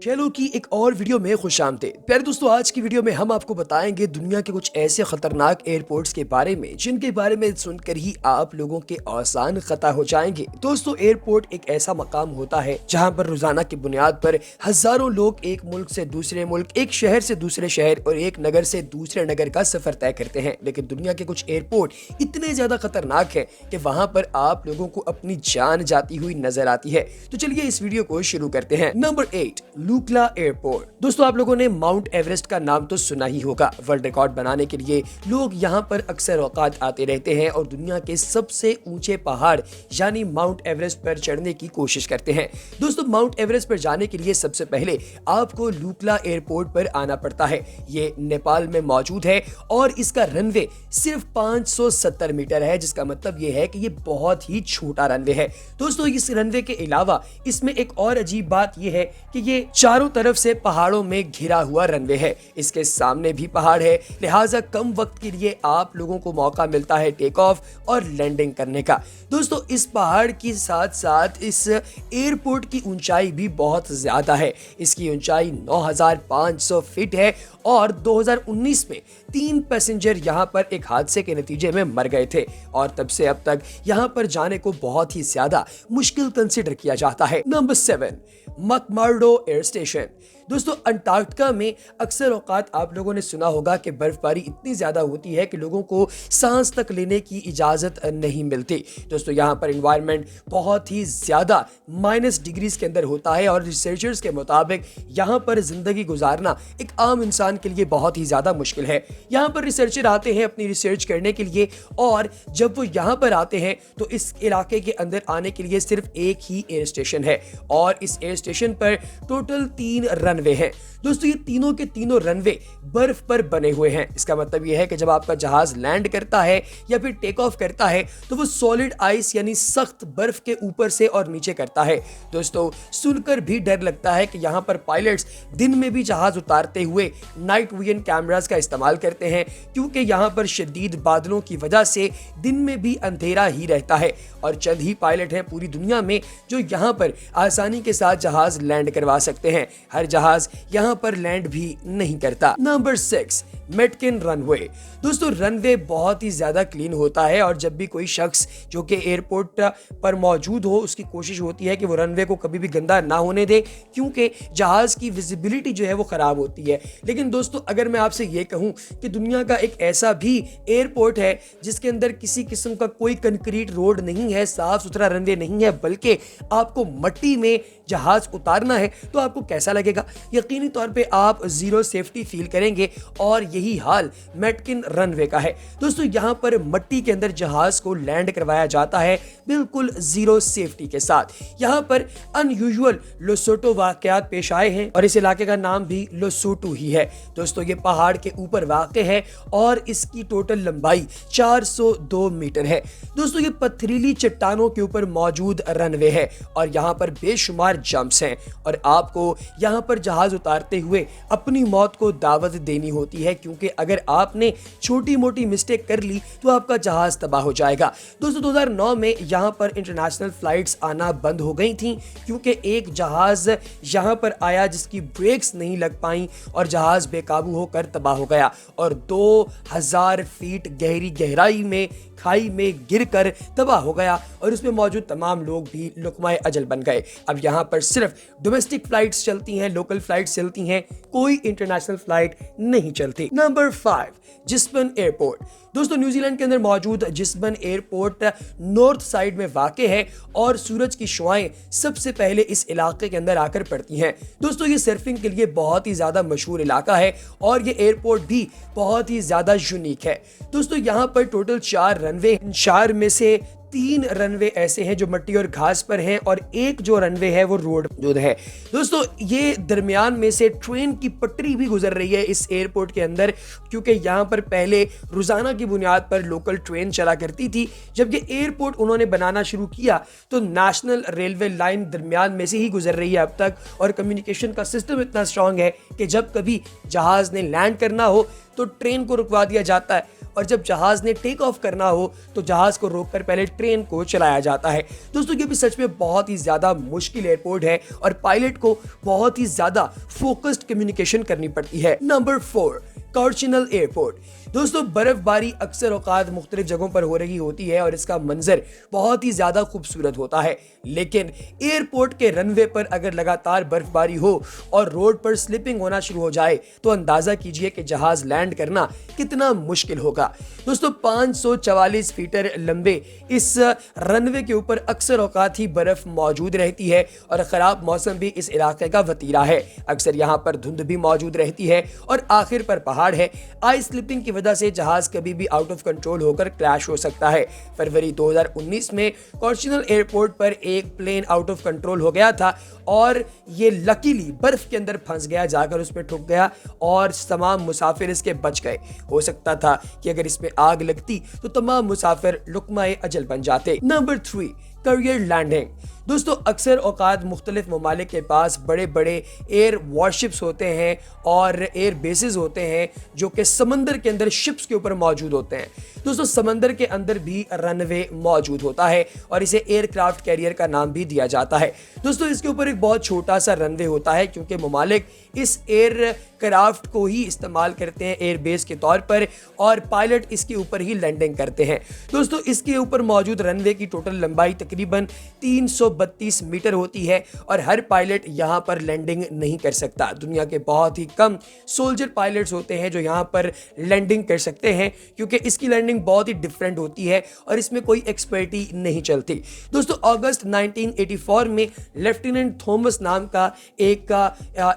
चलो की एक और वीडियो में खुशामदीद। प्यारे दोस्तों, आज की वीडियो में हम आपको बताएंगे दुनिया के कुछ ऐसे खतरनाक एयरपोर्ट्स के बारे में जिनके बारे में सुनकर ही आप लोगों के आसान खता हो जाएंगे। दोस्तों, एयरपोर्ट एक ऐसा मकाम होता है जहां पर रोजाना की बुनियाद पर हजारों लोग एक मुल्क से दूसरे मुल्क, एक शहर से दूसरे शहर और एक नगर से दूसरे नगर का सफर तय करते हैं। लेकिन दुनिया के कुछ एयरपोर्ट इतने ज्यादा खतरनाक है कि वहां पर आप लोगों को अपनी जान जाती हुई नजर आती है। तो चलिए इस वीडियो को शुरू करते हैं। Number 8, Lukla airport. दोस्तों, आप लोगों ने माउंट एवरेस्ट का नाम तो सुना ही होगा। वर्ल्ड रिकॉर्ड बनाने के लिए लोग यहाँ पर अक्सर औकात आते रहते हैं और दुनिया के सबसे ऊंचे पहाड़ यानी माउंट एवरेस्ट पर चढ़ने की कोशिश करते हैं। दोस्तों, माउंट एवरेस्ट पर जाने के लिए सबसे पहले आपको लुकला एयरपोर्ट पर आना पड़ता है। ये नेपाल में मौजूद है और इसका रनवे सिर्फ 570 मीटर है, जिसका मतलब ये है कि ये बहुत ही छोटा रनवे है। दोस्तों, इस रनवे के अलावा इसमें एक और अजीब बात यह है कि ये चारों तरफ से पहाड़ों में घिरा हुआ रनवे है। इसके सामने भी पहाड़ है, लिहाजा कम वक्त के लिए आप लोगों को मौका मिलता है टेक ऑफ और लैंडिंग करने का। दोस्तों, इस पहाड़ के साथ साथ इस एयरपोर्ट की ऊंचाई भी बहुत ज्यादा है। इसकी ऊंचाई 9500 फीट है और 2019 में 3 पैसेंजर यहां पर एक हादसे के नतीजे में मर गए थे और तब से अब तक यहां पर जाने को बहुत ही ज्यादा मुश्किल कंसीडर किया जाता है। Number 7, McMurdo air station. दोस्तों, अंटार्कटिका में अक्सर औकात आप लोगों ने सुना होगा कि बर्फबारी इतनी ज्यादा होती है कि लोगों को सांस तक लेने की इजाजत नहीं मिलती। दोस्तों, यहाँ पर एनवायरनमेंट बहुत ही ज्यादा माइनस डिग्रीज के अंदर होता है और रिसर्चर्स के मुताबिक यहाँ पर जिंदगी गुजारना एक आम इंसान के लिए बहुत ही ज्यादा मुश्किल है। यहाँ पर रिसर्चर आते हैं अपनी रिसर्च करने के लिए और जब वो यहाँ पर आते हैं तो इस इलाके के अंदर आने के लिए सिर्फ एक ही एयर स्टेशन है और इस एयर स्टेशन पर टोटल 3 रनवे हैं। दोस्तों, ये तीनों के तीनों रनवे बर्फ पर बने हुए हैं। इसका मतलब यह है कि जब आपका जहाज लैंड करता है या फिर टेक ऑफ करता है तो वो सॉलिड आइस यानी सख्त बर्फ के ऊपर से और नीचे करता है। दोस्तों, सुनकर भी डर लगता है कि यहाँ पर पायलट्स दिन में भी जहाज उतारते हुए नाइट विजन कैमरास का इस्तेमाल करते हैं, क्योंकि यहाँ पर शदीद बादलों की वजह से दिन में भी अंधेरा ही रहता है और चंद ही पायलट हैं पूरी दुनिया में जो यहाँ पर आसानी के साथ जहाज लैंड करवा सकते हैं। हर जहाज यहाँ पर लैंड भी नहीं करता। नंबर 6, मेटकिन रनवे। दोस्तों, रनवे बहुत ही ज्यादा क्लीन होता है और जब भी कोई शख्स जो कि एयरपोर्ट पर मौजूद हो उसकी कोशिश होती है कि वो रनवे को कभी भी गंदा ना होने दे, क्योंकि जहाज की विजिबिलिटी जो है वो खराब होती है। लेकिन दोस्तों, अगर मैं आपसे ये कहूं कि दुनिया का एक ऐसा भी एयरपोर्ट है जिसके अंदर किसी किस्म का कोई कंक्रीट रोड नहीं है, साफ सुथरा रनवे नहीं है, बल्कि आपको मट्टी में जहाज उतारना है, तो आपको कैसा लगेगा? यकीनी तौर पे आप जीरो सेफ्टी फील करेंगे और यही हाल मेटकिन रनवे का है। दोस्तों, यहाँ पर मट्टी के अंदर जहाज को लैंड करवाया जाता है बिल्कुल जीरो सेफ्टी के साथ। यहाँ पर अनयूजुअल लोसोटो वाकयात पेश आए हैं और इस इलाके का नाम भी लोसोटो ही है। दोस्तों, ये पहाड़ के ऊपर वाक़ है और इसकी टोटल लंबाई 402 मीटर है। दोस्तों, ये पथरीली चट्टानों के ऊपर मौजूद रनवे है और यहाँ पर बेशुमार जंप्स हैं और आपको यहाँ पर जहाज उतारते हुए अपनी मौत को दावत देनी होती है, क्योंकि अगर आपने छोटी मोटी मिस्टेक कर ली तो आपका जहाज तबाह हो जाएगा। दोस्तों, 2009 में यहाँ पर इंटरनेशनल फ्लाइट्स आना बंद हो गई थी क्योंकि एक जहाज यहाँ पर आया जिसकी ब्रेक्स नहीं लग पाई और जहाज बेकाबू होकर तबाह हो गया और 2000 फीट गहरी गहराई में खाई में गिरकर तबाह हो गया और उसमें मौजूद तमाम लोग भी लुकमाए अजल बन गए। अब यहाँ पर सिर्फ डोमेस्टिक फ्लाइट्स चलती हैं, लोकल फ्लाइट्स चलती हैं, कोई इंटरनेशनल फ्लाइट नहीं चलती। नंबर 5, जिस्बन एयरपोर्ट। दोस्तों, न्यूजीलैंड के अंदर मौजूद जिस्बन एयरपोर्ट नॉर्थ साइड में वाक़ है और सूरज की शुआएं सबसे पहले इस इलाके के अंदर आकर पड़ती हैं। दोस्तों, ये सर्फिंग के लिए बहुत ही ज्यादा मशहूर इलाका है और ये एयरपोर्ट भी बहुत ही ज्यादा यूनिक है। दोस्तों, यहाँ पर टोटल 4 रनवे, 4 में से 3 रनवे ऐसे हैं जो मिट्टी और घास पर हैं और एक जो रनवे है वो रोड जो है। दोस्तों, ये दरमियान में से ट्रेन की पटरी भी गुजर रही है इस एयरपोर्ट के अंदर, क्योंकि यहाँ पर पहले रोजाना की बुनियाद पर लोकल ट्रेन चला करती थी। जब ये एयरपोर्ट उन्होंने बनाना शुरू किया तो नेशनल रेलवे लाइन दरमियान में से ही गुजर रही है अब तक और कम्युनिकेशन का सिस्टम इतना स्ट्रांग है कि जब कभी जहाज ने लैंड करना हो तो ट्रेन को रुकवा दिया जाता है, और जब जहाज ने टेक ऑफ करना हो तो जहाज को रोककर पहले ट्रेन को चलाया जाता है। दोस्तों ये भी सच में बहुत ही ज्यादा मुश्किल एयरपोर्ट है और पायलट को बहुत ही ज्यादा फोकस्ड कम्युनिकेशन करनी पड़ती है। नंबर 4, कॉर्चिनल एयरपोर्ट। दोस्तों बर्फबारी अक्सर औकात मुख्तलिफ जगहों पर हो रही होती है और इसका मंजर बहुत ही ज्यादा खूबसूरत होता है, लेकिन एयरपोर्ट के रनवे पर अगर लगातार बर्फबारी हो और रोड पर स्लिपिंग होना शुरू हो जाए तो अंदाजा कीजिए कि जहाज लैंड करना कितना मुश्किल होगा। दोस्तों 544 मीटर लंबे इस रनवे के ऊपर अक्सर औकात ही बर्फ मौजूद रहती है और खराब मौसम भी इस इलाके का वतीरा है। अक्सर यहाँ पर धुंध भी मौजूद रहती है और आखिर पर पहाड़ है। आइस स्लिपिंग की वजह से जहाज कभी भी आउट ऑफ कंट्रोल होकर क्रैश हो सकता है। फरवरी 2019 में कॉर्चिनल एयरपोर्ट पर एक प्लेन आउट ऑफ कंट्रोल हो गया था और ये लकीली बर्फ के अंदर फंस गया, जाकर उस पर ठुक गया और तमाम मुसाफिर इसके बच गए। हो सकता था कि अगर इसमें आग लगती तो तमाम मुसाफिर लुकमाए अजल बन जाते। Number 3, career landing. दोस्तों अक्सर औकात मुख्तलिफ ममालिक के पास बड़े बड़े एयर वॉरशिप्स होते हैं और एयर बेसिस होते हैं जो कि समंदर के अंदर शिप्स के ऊपर मौजूद होते हैं। दोस्तों समंदर के अंदर भी रनवे मौजूद होता है और इसे एयरक्राफ्ट कैरियर का नाम भी दिया जाता है। दोस्तों इसके ऊपर एक बहुत छोटा सा रनवे होता है क्योंकि ममालिक इस एयर क्राफ्ट को ही इस्तेमाल करते हैं एयर बेस के तौर पर और पायलट इसके ऊपर ही लैंडिंग करते हैं। दोस्तों इसके ऊपर मौजूद रनवे की टोटल लंबाई तकरीबन 332 मीटर होती है और हर पायलट यहां पर लैंडिंग नहीं कर सकता। दुनिया के बहुत ही कम सोल्जर पायलट्स होते हैं जो यहां पर लैंडिंग कर सकते हैं क्योंकि इसकी लैंडिंग बहुत ही डिफरेंट होती है और इसमें कोई एक्सपर्टी नहीं चलती। दोस्तों अगस्त 1984 में लेफ्टिनेंट थॉमस नाम का एक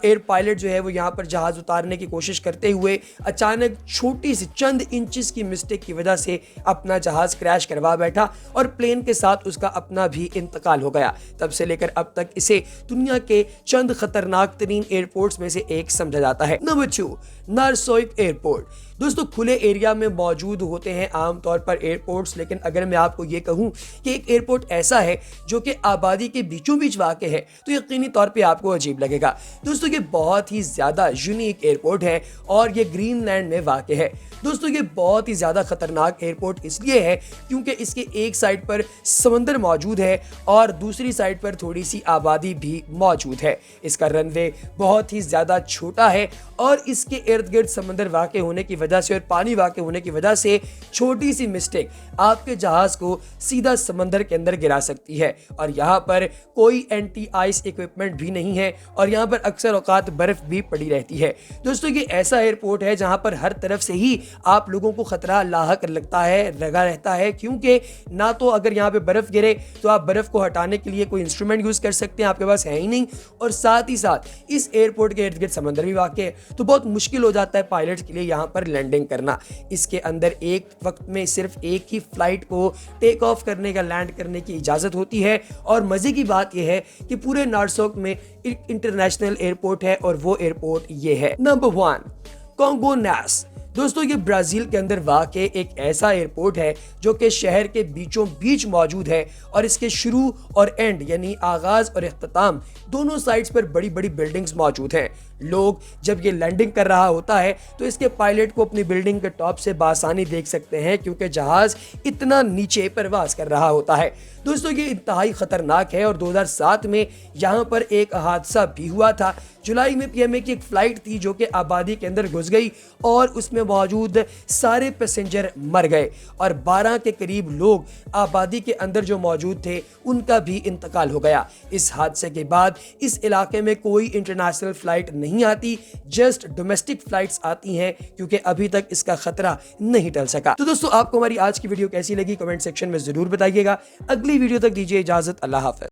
एयर पायलट जो है वो यहां पर जहाज उतारने की कोशिश करते हुए अचानक छोटी सी चंद इंचेस की मिस्टेक की वजह से अपना जहाज क्रैश करवा बैठा और प्लेन के साथ उसका अपना भी इंतकाल हो गया। तब से लेकर अब तक इसे दुनिया के चंद खतरनाक तरीन एयरपोर्ट्स में से एक समझा जाता है। नंबर 2, नारसोइक एयरपोर्ट। दोस्तों खुले एरिया में मौजूद होते हैं आमतौर पर एयरपोर्ट्स, लेकिन अगर मैं आपको ये कहूं कि एक एयरपोर्ट ऐसा है जो कि आबादी के बीचों बीच वाक़ है तो यकीनी तौर पे आपको अजीब लगेगा। दोस्तों ये बहुत ही ज़्यादा यूनिक एयरपोर्ट है और ये ग्रीनलैंड में वाक़ है। दोस्तों ये बहुत ही ज़्यादा खतरनाक एयरपोर्ट इसलिए है क्योंकि इसके एक साइड पर समंदर मौजूद है और दूसरी साइड पर थोड़ी सी आबादी भी मौजूद है। इसका रनवे बहुत ही ज़्यादा छोटा है और इसके इर्द गिर्द समंदर वाक़ होने की वजह से और पानी वाक़ होने की वजह से छोटी सी मिस्टेक आपके जहाज को सीधा समंदर के अंदर गिरा सकती है। और यहाँ पर कोई एंटी आइस इक्विपमेंट भी नहीं है और यहाँ पर अक्सर औकात बर्फ भी पड़ी रहती है। दोस्तों ये ऐसा एयरपोर्ट है जहाँ पर हर तरफ से ही आप लोगों को खतरा लाहक लगता है, लगा रहता है, क्योंकि ना तो अगर यहाँ पे बर्फ गिरे तो आप बर्फ को हटाने के लिए कोई इंस्ट्रूमेंट यूज कर सकते हैं, आपके पास है ही नहीं, और साथ ही साथ इस एयरपोर्ट के इर्द गिर्द समंदर भी वाक़ है तो बहुत मुश्किल हो जाता है पायलट्स के लिए यहाँ पर लैंडिंग करना। इसके अंदर एक वक्त में सिर्फ एक ही फ्लाइट को टेक ऑफ करने का, लैंड करने की इजाजत होती है और मजे की बात यह है कि पूरे नारसोक में एक इंटरनेशनल एयरपोर्ट है और वो एयरपोर्ट ये है। नंबर 1, कोंगो नास। दोस्तों ये ब्राजील के अंदर वाक़ एक ऐसा एयरपोर्ट है जो कि शहर के बीचों बीच मौजूद है और इसके शुरू और एंड यानी आगाज और इख्तिताम दोनों साइड्स पर बड़ी बड़ी बिल्डिंग्स मौजूद हैं। लोग जब ये लैंडिंग कर रहा होता है तो इसके पायलट को अपनी बिल्डिंग के टॉप से बासानी देख सकते हैं क्योंकि जहाज इतना नीचे परवास कर रहा होता है। दोस्तों ये इंतहाई खतरनाक है और 2007 में यहाँ पर एक हादसा भी हुआ था। जुलाई में पीएमए की एक फ्लाइट थी जो कि आबादी के अंदर घुस गई और उसमें मौजूद सारे पैसेंजर मर गए और 12 के करीब लोग आबादी के अंदर जो मौजूद थे उनका भी इंतकाल हो गया। इस हादसे के बाद इस इलाके में कोई इंटरनेशनल फ्लाइट नहीं आती, जस्ट डोमेस्टिक फ्लाइट्स आती हैं क्योंकि अभी तक इसका खतरा नहीं टल सका। तो दोस्तों आपको हमारी आज की वीडियो कैसी लगी कमेंट सेक्शन में जरूर बताइएगा। अगली वीडियो तक दीजिए इजाजत। अल्लाह हाफ़िज़।